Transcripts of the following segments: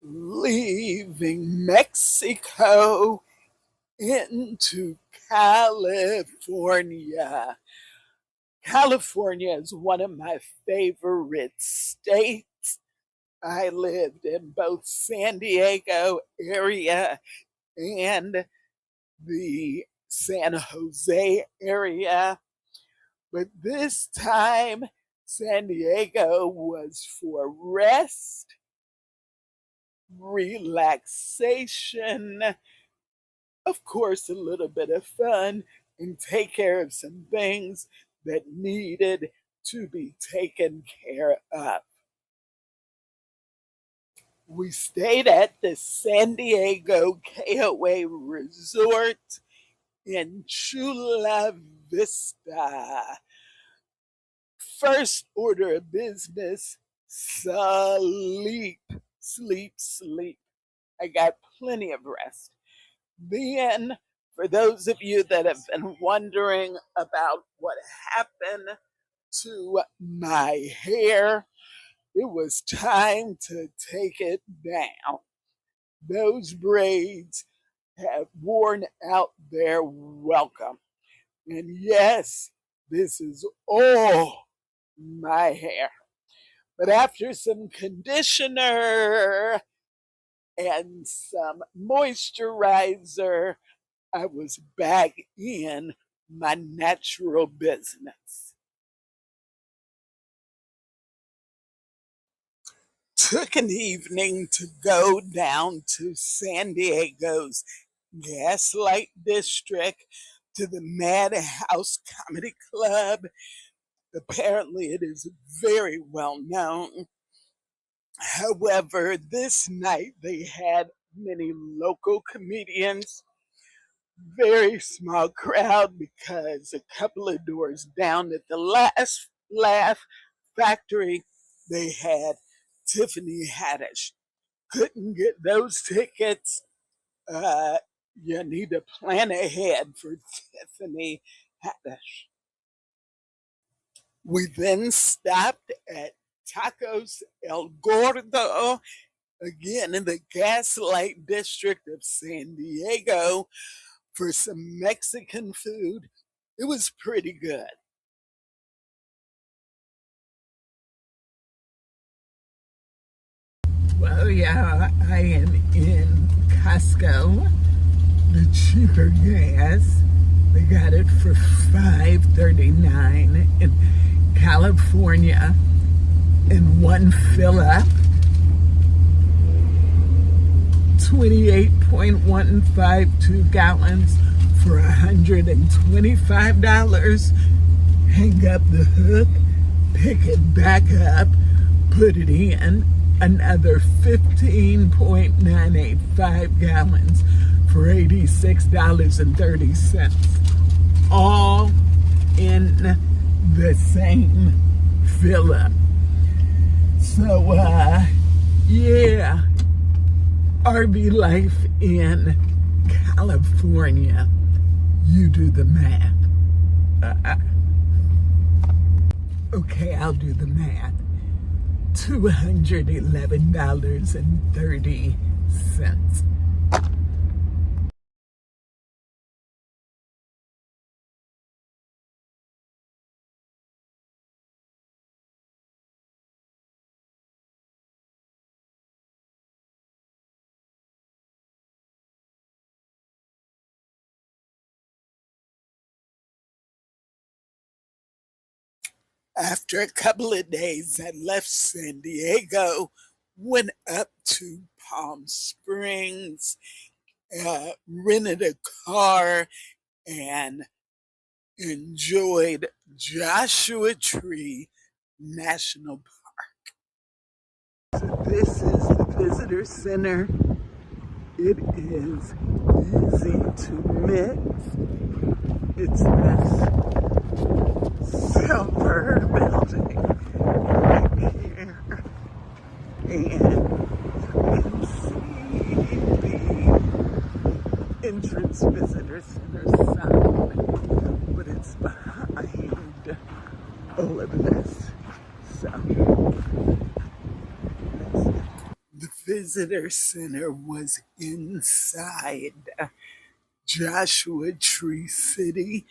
Leaving Mexico into California. California is one of my favorite states. I lived in both San Diego area and the San Jose area. But this time, San Diego was for rest, relaxation, of course, a little bit of fun, and take care of some things that needed to be taken care of. We stayed at the San Diego KOA Resort in Chula Vista. First order of business, sleep, sleep, sleep. I got plenty of rest. Then, for those of you that have been wondering about what happened to my hair, it was time to take it down. Those braids have worn out their welcome. And yes, this is all my hair. But after some conditioner and some moisturizer, I was back in my natural business. Took an evening to go down to San Diego's Gaslight District to the Madhouse Comedy Club. Apparently, it is very well known. However, this night they had many local comedians, very small crowd because a couple of doors down at the last Laugh Factory, they had Tiffany Haddish. Couldn't get those tickets. Uh, you need to plan ahead for Tiffany Haddish. We then stopped at Tacos El Gordo, again in the Gaslight District of San Diego, for some Mexican food. It was pretty good. Well, yeah, I am in Costco. The cheaper gas, they got it for $5.39 in California, and one fill up, 28.152 gallons for $125. Hang up the hook, pick it back up, put it in, another 15.985 gallons for $86.30. All in the same fill up. So, yeah, RV life in California. You do the math. Okay, I'll do the math. $211.30. After a couple of days, I left San Diego, went up to Palm Springs, rented a car, and enjoyed Joshua Tree National Park. So this is the visitor center. It is easy to miss. It's this silver building right here. And you can see the entrance visitor center sign, but it's behind all of this. So the visitor center was inside Joshua Tree City,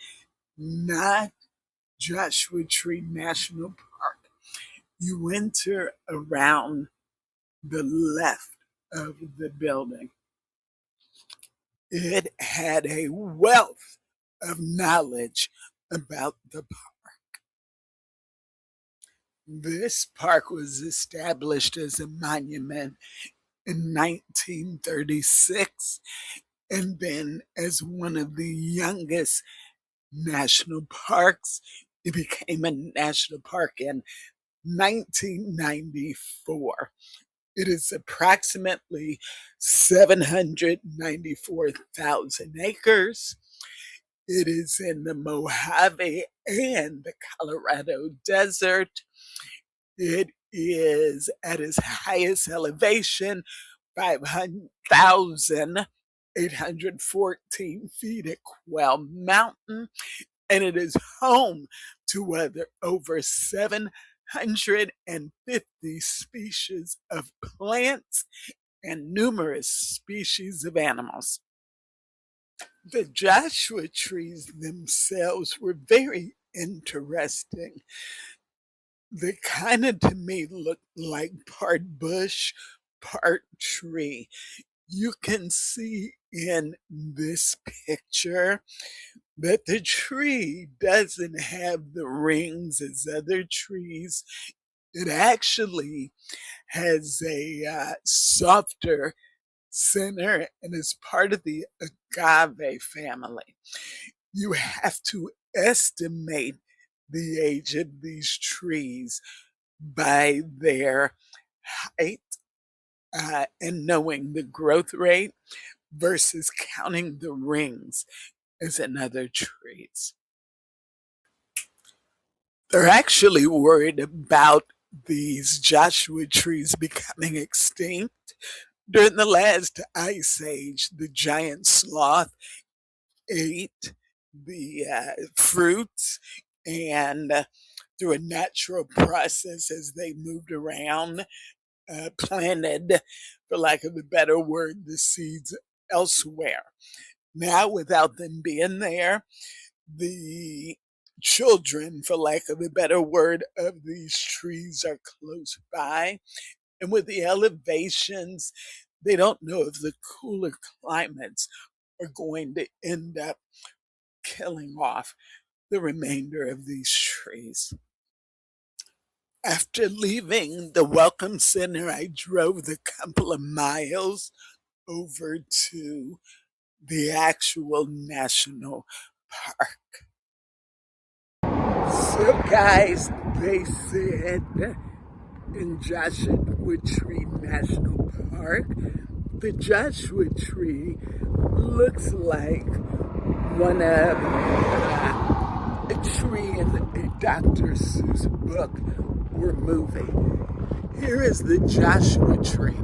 not Joshua Tree National Park. You enter around the left of the building. It had a wealth of knowledge about the park. This park was established as a monument in 1936 and then as one of the youngest national parks. It became a national park in 1994. It is approximately 794,000 acres. It is in the Mojave and the Colorado Desert. It is at its highest elevation, 500,814 feet at Quell Mountain, and it is home to over 750 species of plants and numerous species of animals. The Joshua trees themselves were very interesting. They kind of, to me, look like part bush, part tree. You can see in this picture that the tree doesn't have the rings as other trees. It actually has a softer center and is part of the agave family. You have to estimate the age of these trees by their height and knowing the growth rate versus counting the rings as in other trees. They're actually worried about these Joshua trees becoming extinct. During the last ice age, the giant sloth ate the fruits, and through a natural process as they moved around, planted, for lack of a better word, the seeds elsewhere. Now, without them being there, the children, for lack of a better word, of these trees are close by. And with the elevations, they don't know if the cooler climates are going to end up killing off the remainder of these trees. After leaving the Welcome Center, I drove the couple of miles over to the actual national park. So guys, they said in Joshua Tree National Park, the Joshua Tree looks like one of a tree in a Dr. Seuss book or movie. Here is the Joshua Tree.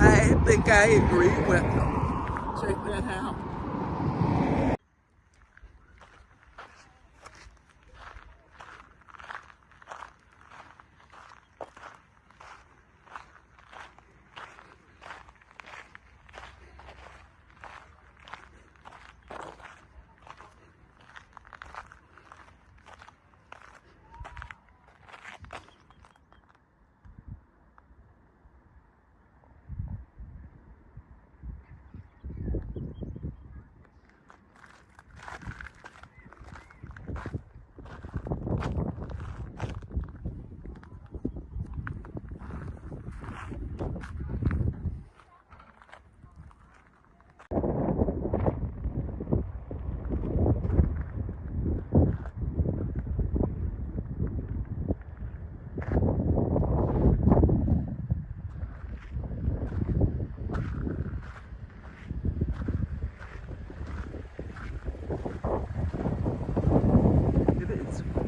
I think I agree with them. Check that out.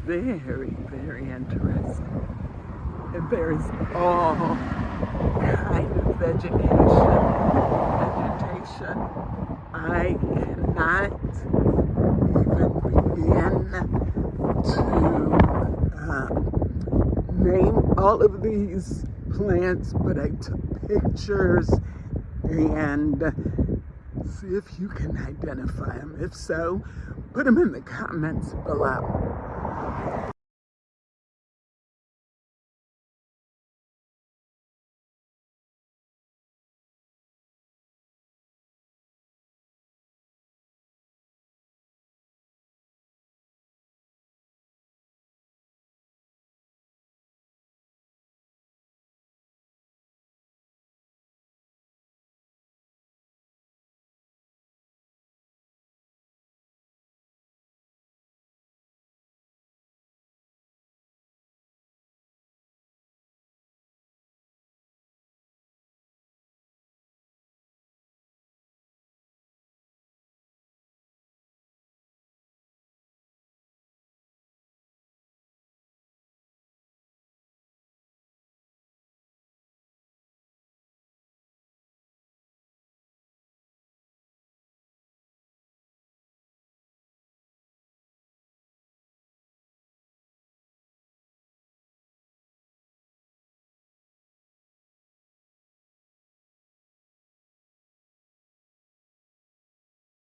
Very, very interesting. And there is all kind of vegetation. I cannot even begin to name all of these plants, but I took pictures, and see if you can identify them. If so, put them in the comments below.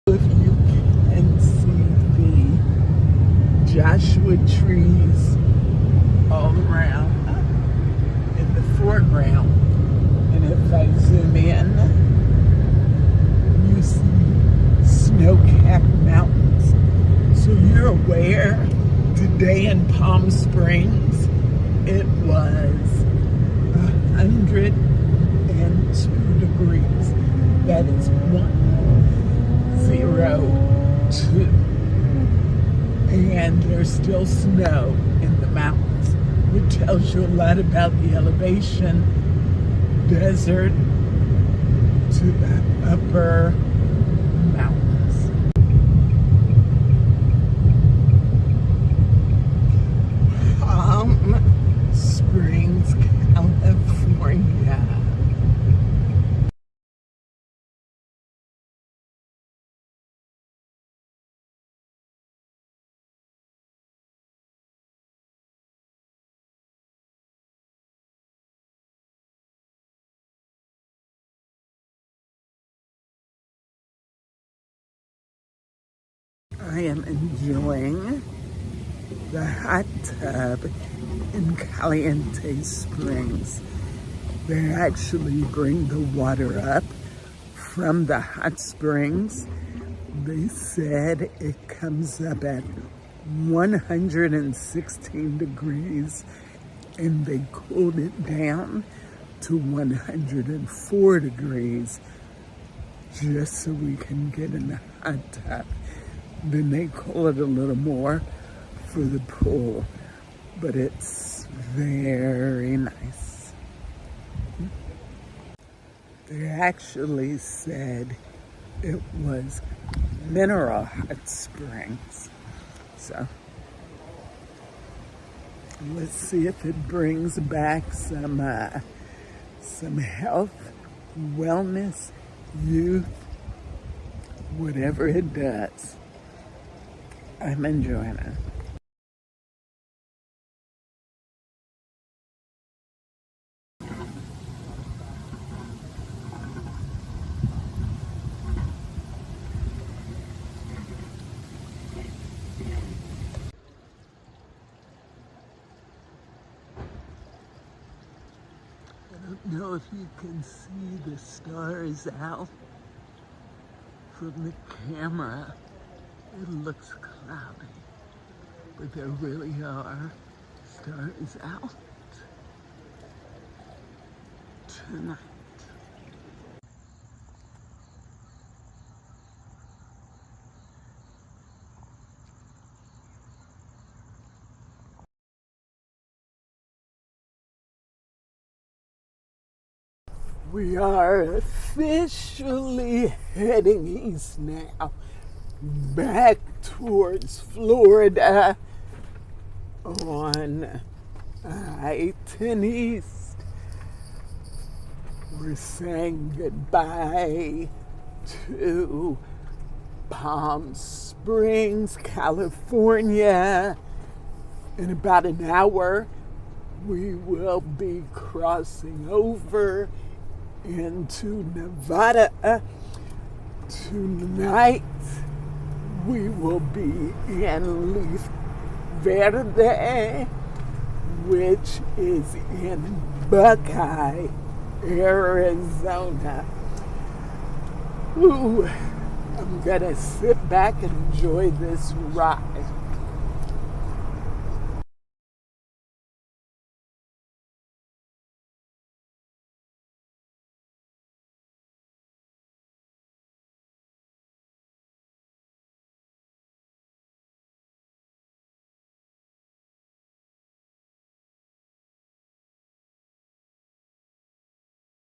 If you can see the Joshua trees all around in the foreground, and if I zoom in, you see snow-capped mountains. So you're aware today in Palm Springs it was 102 degrees. That is 102. And there's still snow in the mountains, which tells you a lot about the elevation, desert to the upper mountains. Palm Springs, California. I am enjoying the hot tub in Caliente Springs. They actually bring the water up from the hot springs. They said it comes up at 116 degrees, and they cooled it down to 104 degrees just so we can get in the hot tub. Then they cool it a little more for the pool, but it's very nice. They actually said it was mineral hot springs. So let's see if it brings back some health, wellness, youth, whatever it does. I'm enjoying it. I don't know if you can see the stars out from the camera. It looks cloudy, but there really are stars out tonight. We are officially heading east now, back towards Florida on I-10 East. We're saying goodbye to Palm Springs, California. In about an hour, We will be crossing over into Nevada tonight. We will be in Leaf Verde, which is in Buckeye, Arizona. Ooh, I'm gonna sit back and enjoy this ride.